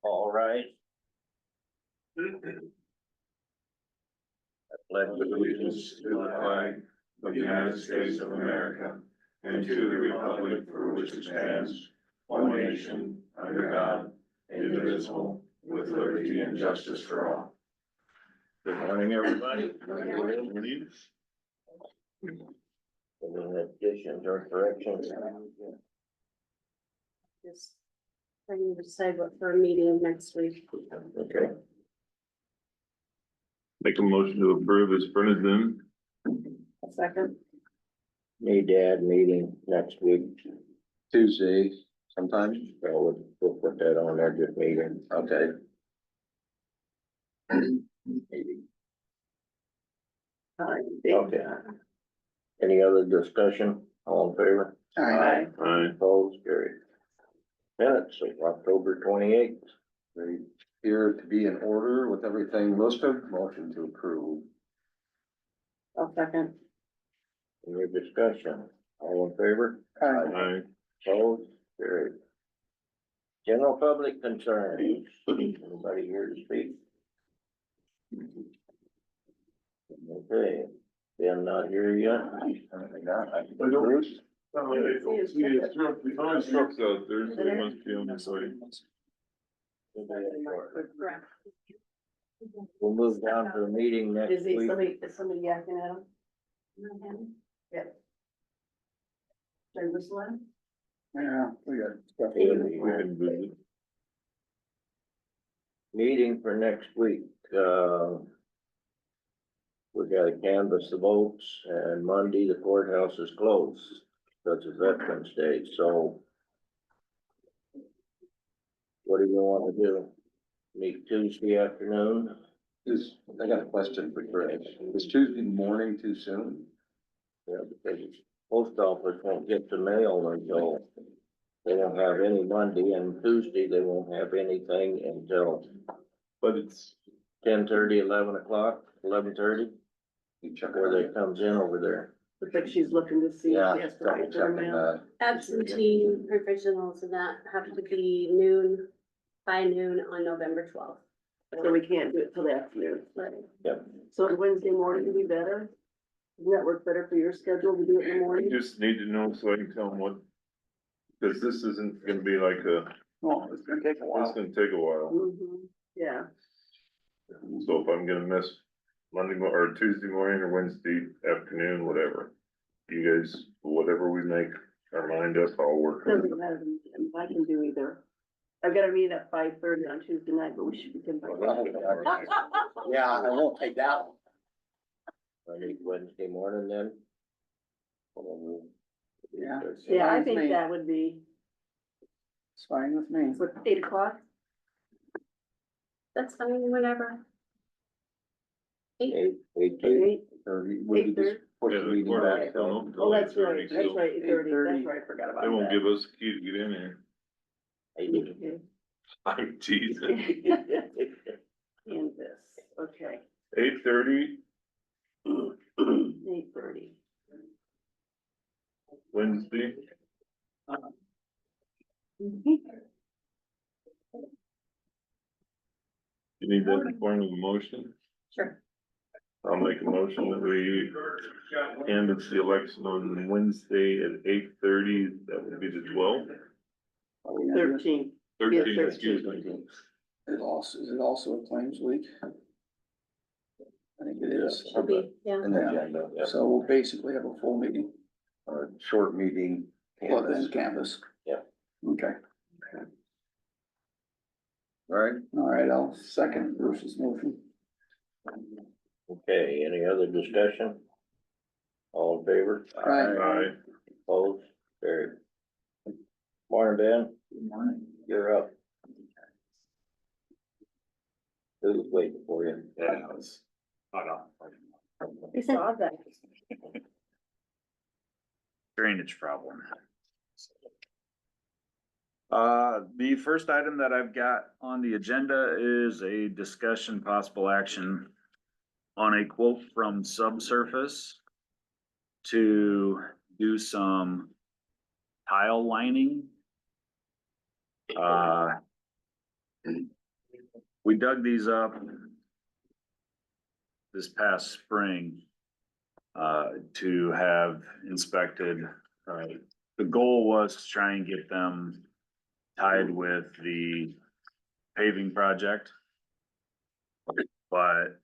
All right. I pledge Allegiance to the flag of the United States of America and to the republic for which it stands, one nation, under God, indivisible, with liberty and justice for all. Good morning, everybody. Morning. Any additions or corrections? Just trying to decide what for a meeting next week. Okay, Make a motion to approve as printed then. A second. need to add meeting next week, Tuesday, sometimes, so we'll put that on there, just meeting. okay. Okay. Any other discussion? All in favor? Aye. Aye. Opposed, carried. Minutes of October 28th. They appear to be in order with everything listed, motion to approve. A second. Any discussion? All in favor? Aye. Opposed, carried. General public concerns. Anybody here to speak? Okay, Ben not here yet. Bruce? Trucks out there, so they must be on the site. We'll move down to the meeting next Is week. somebody yakking at him? Yeah. Should I whistle at him? Yeah, we got stuff. We can visit. Meeting for next week, we gotta canvass the votes, and Monday the courthouse is closed, because it's Veterans Day, so. What do you want to do? Meet Tuesday afternoon? I got a question for Greg. Is Tuesday morning too soon? Yeah, because post office won't get the mail until, they won't have any Monday, and Tuesday they won't have anything until But it's, 10:30, 11 o'clock, 11:30, You check where it they comes in over there. Looks like she's looking to see Yeah, if she has to double write their checking mail. that. Absentee professionals and that have to be noon, by noon on November 12th. So we can't do it till the afternoon. Yep. So Wednesday morning would be better? Doesn't that work better for your schedule to do it in the I morning? just need to know so I can tell them what, because this isn't gonna be like a, Well, it's gonna take a it's gonna take a while. Mhm. Yeah, So if I'm gonna miss or Tuesday morning or Wednesday afternoon, whatever. You guys, whatever we make our mind up, I'll work on it. doesn't matter to me. I mean, I can do either. I've got a meeting at 5:30 on Tuesday night, but we should be good. Yeah, I won't take that one. I need Wednesday morning then. Yeah. Yeah, I Fine with think me. that would be, It's fine with me. what, 8 o'clock? That's fine, whenever. 8:30. 30, we could just push Yeah, the the meeting courthouse back. don't open till Oh, that's 8:30, right, that's so right, 8:30, 8:30. that's right, I forgot about They won't that. give us a key to get in here. Okay. I'm teasing. And this, okay. 8:30 8:30. Wednesday. You need that in form of a motion? Sure. I'll make a motion that we canvass the election on Wednesday at 8:30. That would be the 12th. 13. 13th, 13th. excuse me. Is it also a claims week? I think it is. Should be, yeah. In the agenda, so we'll basically have a full meeting. A short meeting. Well, then canvas. Yep. Okay. All right, I'll second Bruce's motion. Okay, any other discussion? All in favor? Aye. Opposed? Carried. Morning, Ben. Good morning. You're up. Who's waiting for you? Yeah, it's hot off. I saw that. Drainage problem. The first item that I've got on the agenda is a discussion possible action on a quote from Subsurface to do some tile lining. We dug these up this past spring, to have inspected. The goal was to try and get them tied with the paving project. But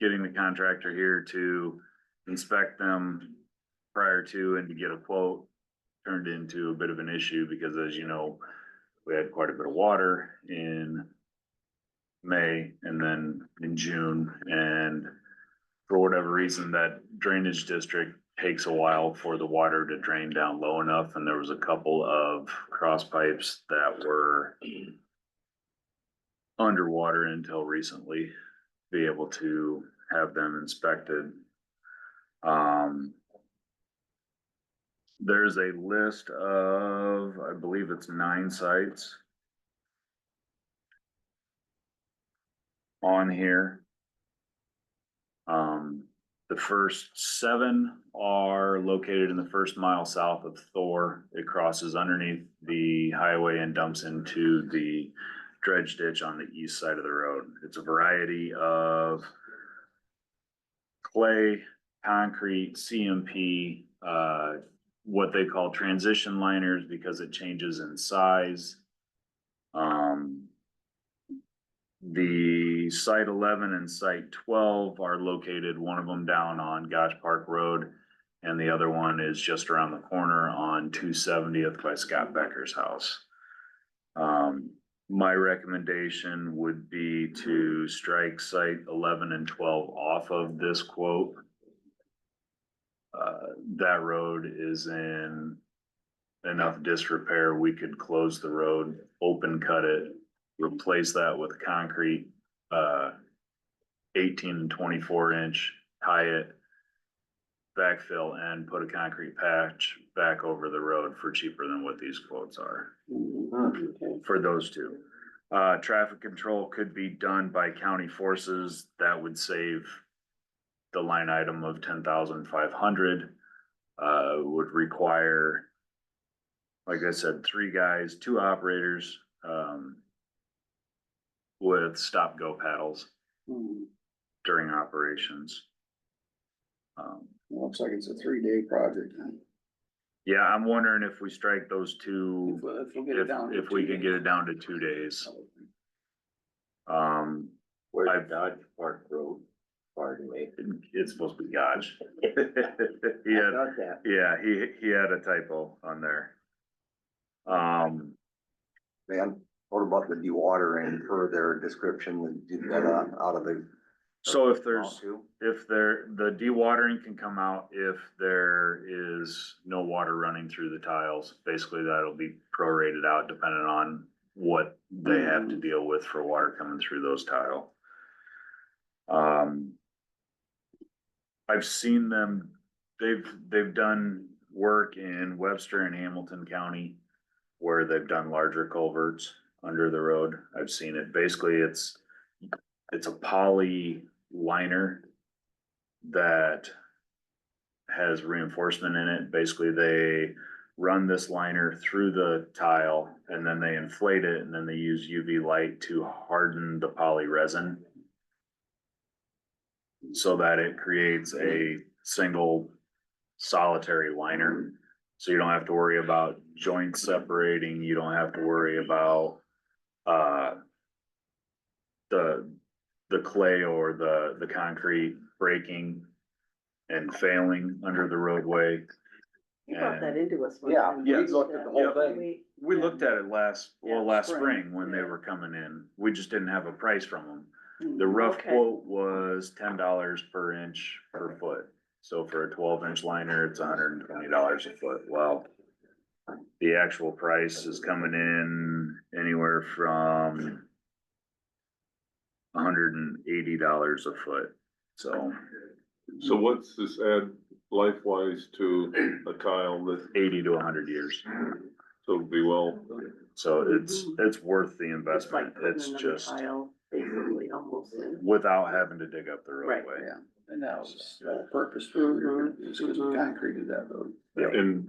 getting the contractor here to inspect them prior to and to get a quote turned into a bit of an issue because, as you know, we had quite a bit of water in May and then in June, and for whatever reason, that drainage district takes a while for the water to drain down low enough, and there was a couple of cross pipes that were underwater until recently, be able to have them inspected. There's a list of, I believe it's 9 sites on here. The first 7 are located in the first mile south of Thor. It crosses underneath the highway and dumps into the dredge ditch on the east side of the road. It's a variety of clay, concrete, CMP, what they call transition liners because it changes in size. The site 11 and site 12 are located, one of them down on Gosh Park Road, and the other one is just around the corner on 270th by Scott Becker's house. My recommendation would be to strike site 11 and 12 off of this quote. That road is in enough disrepair, we could close the road, open cut it, replace that with concrete, 18 and 24 inch, tie it, backfill and put a concrete patch back over the road for cheaper than what these quotes are Okay. for those two. Traffic control could be done by county forces. That would save the line item of 10,500. Would require, like I said, 3 guys, 2 operators, with stop-go paddles during operations. Looks like it's a 3-day project. Yeah, I'm wondering if we strike those 2, If we'll get it down. if we can get it down to 2 days. Where's Dodge Park Road? Pardon me. It's supposed to be Gotch. He I had, got that. yeah, he had a typo on there. Man, what about the dewatering per their description, did that out of the? So if there's, too? the dewatering can come out if there is no water running through the tiles. Basically, that'll be prorated out depending on what they have to deal with for water coming through those tile. I've seen them, they've done work in Webster and Hamilton County where they've done larger culverts under the road. I've seen it. Basically, it's a poly liner that has reinforcement in it. Basically, they run this liner through the tile and then they inflate it and then they use UV light to harden the poly resin so that it creates a single solitary liner. So you don't have to worry about joints separating. You don't have to worry about, the clay or the concrete breaking and failing under the roadway. You brought that into us. one Yeah, time. we looked at the whole thing. We looked at it last Yeah, spring when they yeah. were coming in. We just didn't have a price from them. Mm, The rough okay. quote was $10 per inch per foot. So for a 12-inch liner, it's $120 a foot. Well, the actual price is coming in anywhere from $180 a foot. So So what's this add life-wise to a tile that, 80 to 100 years. so it'd be well, So it's worth the It's like investment. putting It's another just tile, basically, almost in. without having to dig up the Right. roadway. Yeah, and that was the whole purpose for it, is because we concreted that road. and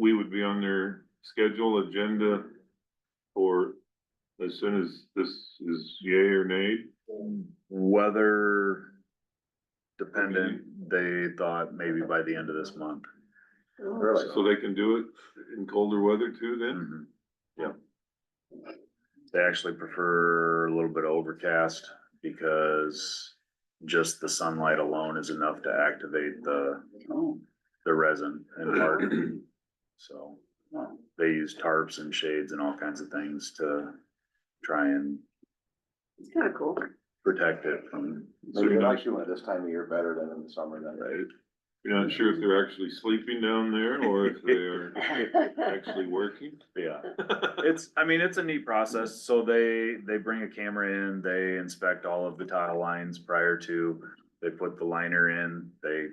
we would be on their schedule agenda for as soon as this is yay or nay? Weather dependent, they thought maybe by the end of this month. Really? So they can do it in colder weather too then? Yep. They actually prefer a little bit of overcast because just the sunlight alone is enough to activate the resin and harden. So they use tarps and shades and all kinds of things to try and It's kind of cool. protect it from. Maybe they like doing it this time of year better than in the summer then. Right. You're not sure if they're actually sleeping down there or if they're actually working? Yeah, it's a neat process. So they bring a camera in, they inspect all of the tile lines prior to, they put the liner in, they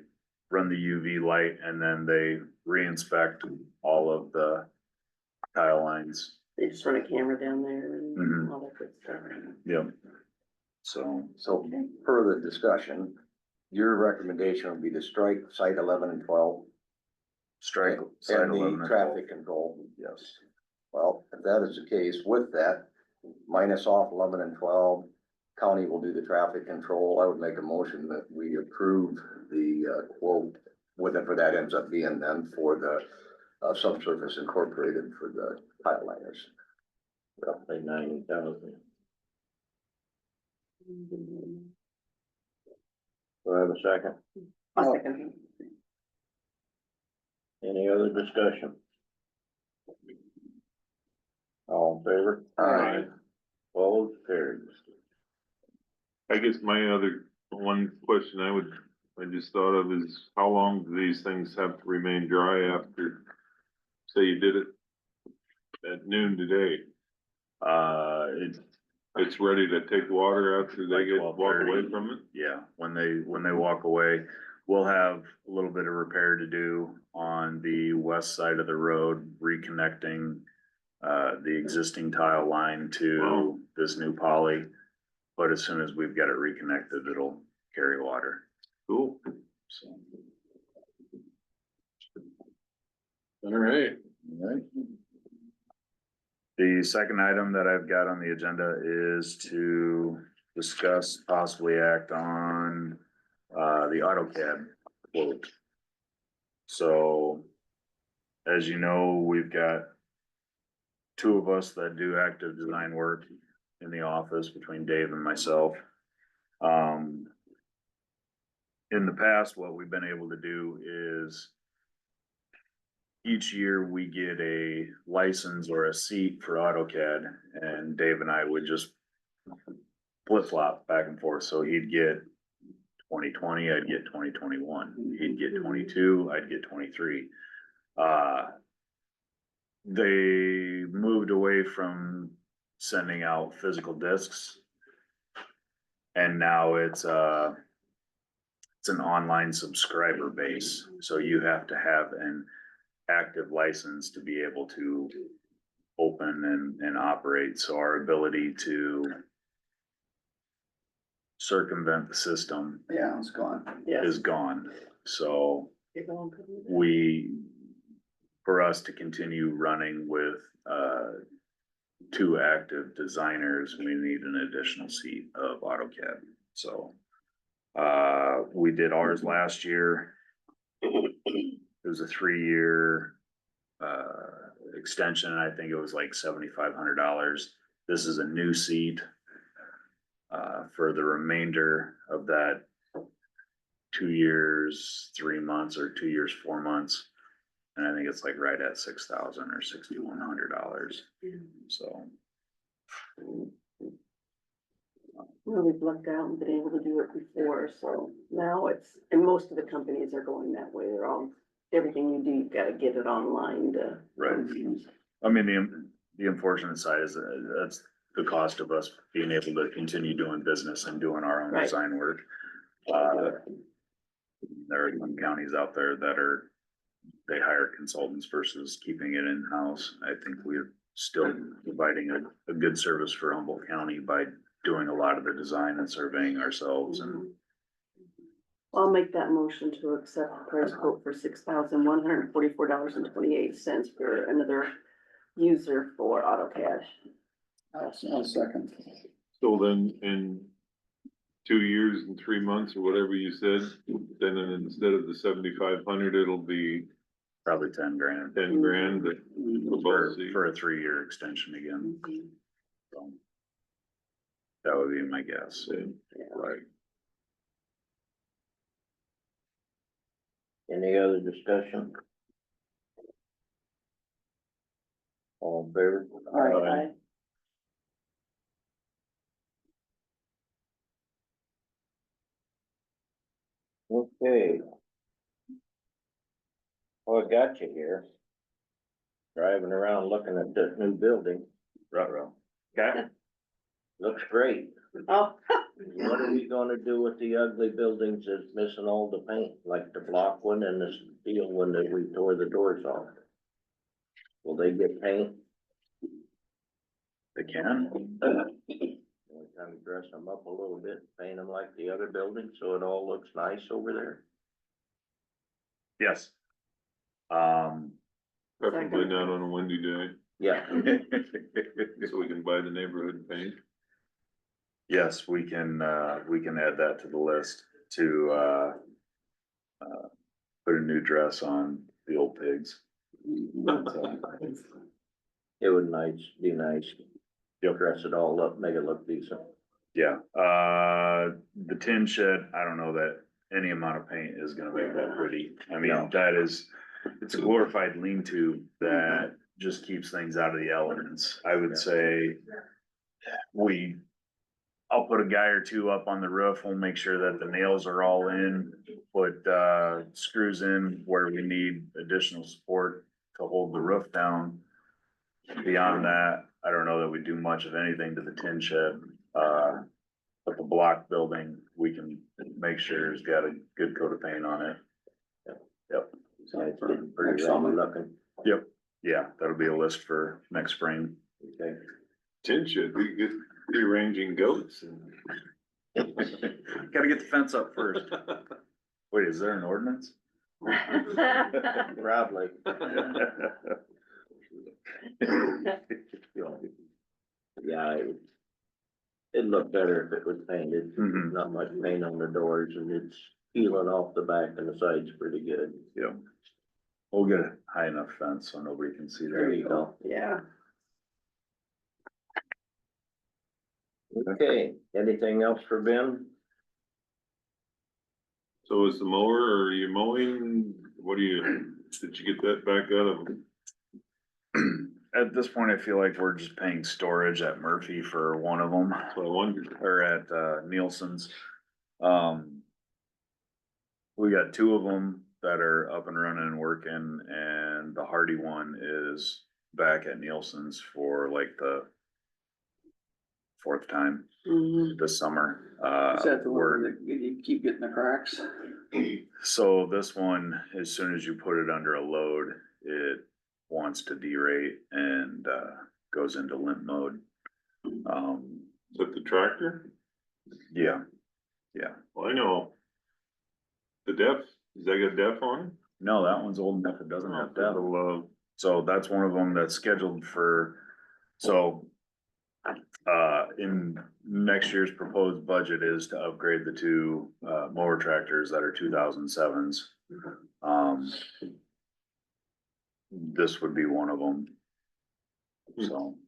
run the UV light, and then they re-inspect all of the tile lines. They just run a camera down there and Mhm. all that good stuff. Yep. So, So per the discussion, your recommendation would be to strike site 11 and 12. strike side And 11 the and 12. traffic control. Yes. Well, if that is the case, with that, minus off 11 and 12, county will do the traffic control. I would make a motion that we approve the quote, whatever that ends up being then for the subsurface incorporated for the tile liners. Roughly 90,000. Do I have a second? A second. Any other discussion? All in favor? Aye. Opposed, carried. I guess my other, one question I just thought of is how long do these things have to remain dry after, say you did it at noon today? It's ready to take water after they get, walk away from it? Yeah, when they walk away, we'll have a little bit of repair to do on the west side of the road, reconnecting the existing tile line to this new poly. But as soon as we've got it reconnected, it'll carry water. Cool. So. All right. Alright. The second item that I've got on the agenda is to discuss, possibly act on, the AutoCAD quote. So, as you know, we've got two of us that do active design work in the office between Dave and myself. In the past, what we've been able to do is each year we get a license or a seat for AutoCAD, and Dave and I would just flip flop back and forth. So he'd get 2020, I'd get 2021, he'd get 22, I'd get 23. They moved away from sending out physical discs, and now it's an online subscriber base. So you have to have an active license to be able to open and operate. So our ability to circumvent the system Yeah, it's gone. Yes. is gone. So You're going. for us to continue running with, two active designers, we need an additional seat of AutoCAD. So, we did ours last year. It was a 3-year, extension. I think it was like $7,500. This is a new seat, for the remainder of that 2 years, 3 months, or 2 years, 4 months. And I think it's like right at $6,000 or $6,100. So. Well, we've lucked out and been able to do it before, so now and most of the companies are going that way. They're all, everything you do, you've gotta get it online to. Right. I mean, the unfortunate side is that that's the cost of us being able to continue doing business and doing our own Right. design work. There are some counties out there that they hire consultants versus keeping it in-house. I think we're still providing a good service for Humboldt County by doing a lot of the design and surveying ourselves and. I'll make that motion to accept the price quote for $6,144.28 for another user for AutoCAD. I'll second. So then in 2 years and 3 months or whatever you said, then instead of the 7,500, it'll be Probably 10 grand 10 grand. But we'll for, both see. for a 3-year extension again. So that would be my guess. Right. Any other discussion? All in favor? Aye. Okay. Well, I got you here. Driving around looking at this new building, Ruh-roh. Okay. looks great. Oh. What are we gonna do with the ugly buildings that's missing all the paint, like the block one and the steel one that we tore the doors off? Will they get paint? They can. Only time to dress them up a little bit, paint them like the other buildings, so it all looks nice over there. Yes. Preferably not on a windy day, Yeah, so we can buy the neighborhood paint. Yes, we can add that to the list to, put a new dress on the old pigs. it would be nice. Yep. Dress it all up, make it look decent. Yeah, the tin shed, I don't know that any amount of paint is gonna make that pretty. I mean, No. it's a glorified lean-to that just keeps things out of the elements. I would say I'll put a guy or two up on the roof. We'll make sure that the nails are all in, put, screws in where we need additional support to hold the roof down. Beyond that, I don't know that we do much of anything to the tin shed. But the block building, we can make sure it's got a good coat of paint on it. Yep, Yeah, it's getting pretty rubber looking. yeah, that'll be a list for next spring. Okay. Tin shed, we get rearranging goats and. Gotta get the fence up first. Wait, is there an ordinance? Probably. Yeah, it'd look better if it was painted. Mhm. Not much paint on the doors and it's peeling off the back and the sides pretty good. Yeah. We'll get a high enough fence so nobody can see There there. you go. Yeah. Okay, anything else for Ben? So is the mower, or are you mowing? What do you, did you get that back out of? At this point, I feel like we're just paying storage at Murphy for one of them, So I wondered. or at Nielsen's. We got 2 of them that are up and running and working, and the Hardy one is back at Nielsen's for like the 4th time Mhm. this summer. Is that the one that you keep getting the cracks? So this one, as soon as you put it under a load, it wants to derate and, goes into limp mode. Is that the tractor? Yeah, Well, I know. The def, does that get def on it? no, that one's old enough, it doesn't have to. Well, So that's one of them that's scheduled for, so. In next year's proposed budget is to upgrade the 2, mower tractors that are 2007s. This would be one of them. So,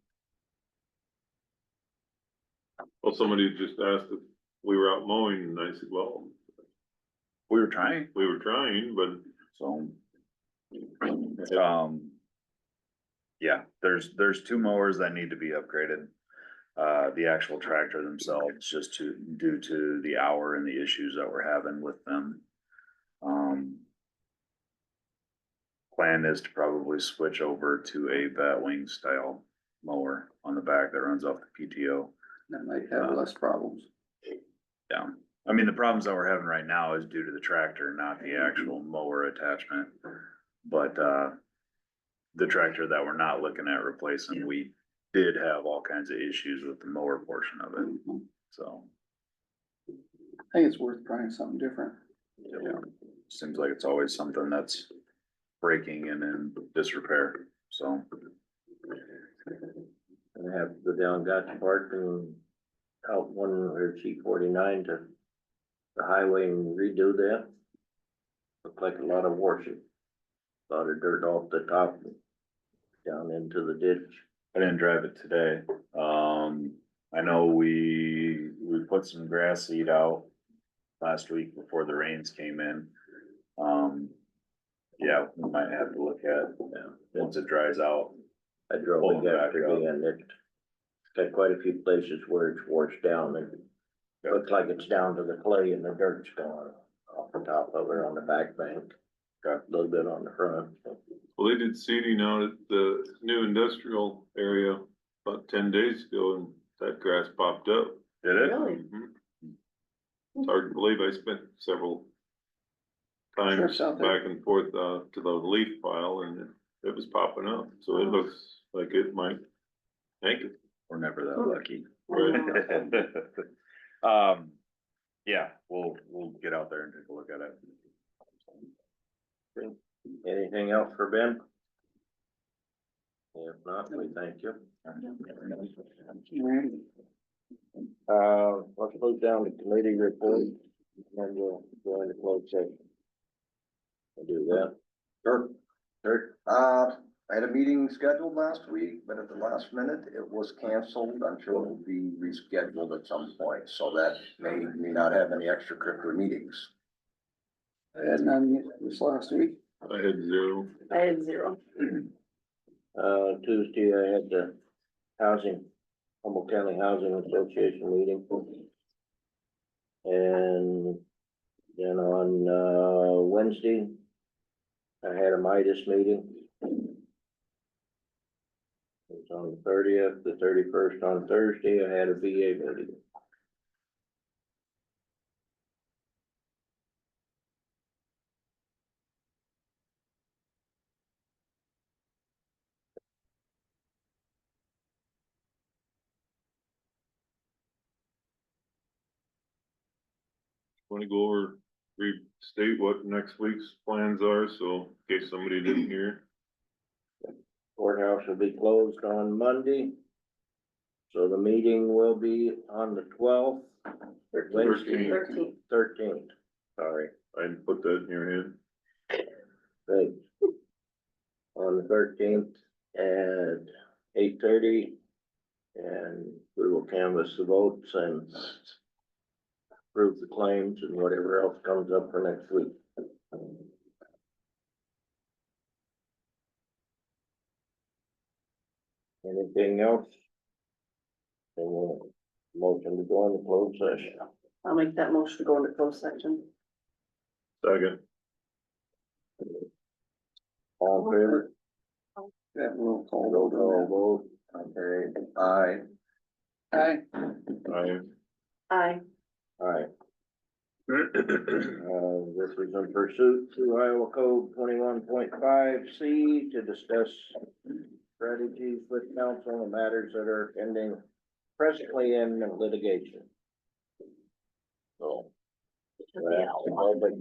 well, somebody just asked if we were out mowing, and I said, well, we were trying, we were trying, but so. Yeah, there's 2 mowers that need to be upgraded. The actual tractor themselves, just due to the hour and the issues that we're having with them. Plan is to probably switch over to a batwing style mower on the back that runs off the PTO. That might have less problems. Yeah, I mean, the problems that we're having right now is due to the tractor, not the actual mower attachment. But, the tractor that we're not looking at replacing, we did have all kinds of issues with the mower portion of it, so. I think it's worth trying something different. Yeah, seems like it's always something that's breaking and in disrepair, so. And have to go down Gotcha Park and out one or C-49 to the highway and redo that. Looked like a lot of washing, a lot of dirt off the top, down into the ditch. I didn't drive it today. I know we put some grass seed out last week before the rains came in. Yeah, we might have to look at, once it dries out. I drove Pull it it back yesterday up. and it's got quite a few places where it's washed down and it looks like it's down to the clay and the dirt's gone off the top of it on the back bank. Got a little bit on the front. Well, they did seeding out at the new industrial area about 10 days ago and that grass popped up. Did it? Really? Mhm. It's hard to believe. I spent several times Trips out there. back and forth, to the leaf pile and it was popping up. So it looks like it might make it. We're never that lucky. Right. Yeah, we'll get out there and take a look at it. Anything else for Ben? If not, we thank you. Let's move down to committee report and we'll go into closed session. We'll do that. Sure. Kurt? I had a meeting scheduled last week, but at the last minute, it was canceled. I'm sure it will be rescheduled at some point, so that may not have any extracurricular meetings. I had none this last week. I had 0. I had 0. Tuesday I had the Humboldt County Housing Association meeting. And then on, Wednesday, I had a Midas meeting. It was on the 30th, the 31st on Thursday, I had a VA meeting. Want to go over, restate what next week's plans are, so in case somebody didn't hear. Courthouse will be closed on Monday. So the meeting will be on the 12th, Wednesday, 13th, sorry. I didn't put that in your head. Right. On the 13th at 8:30. And we will canvass the votes and approve the claims and whatever else comes up for next week. Anything else? Then we'll motion to go into closed session. I'll make that motion to go into closed section. Second. All in favor? That roll call Roll vote. call vote. Okay, aye. Aye. Aye. Aye. This is in pursuit to Iowa Code 21.5C to discuss strategies with council on matters that are pending presently in litigation. So. that's all, but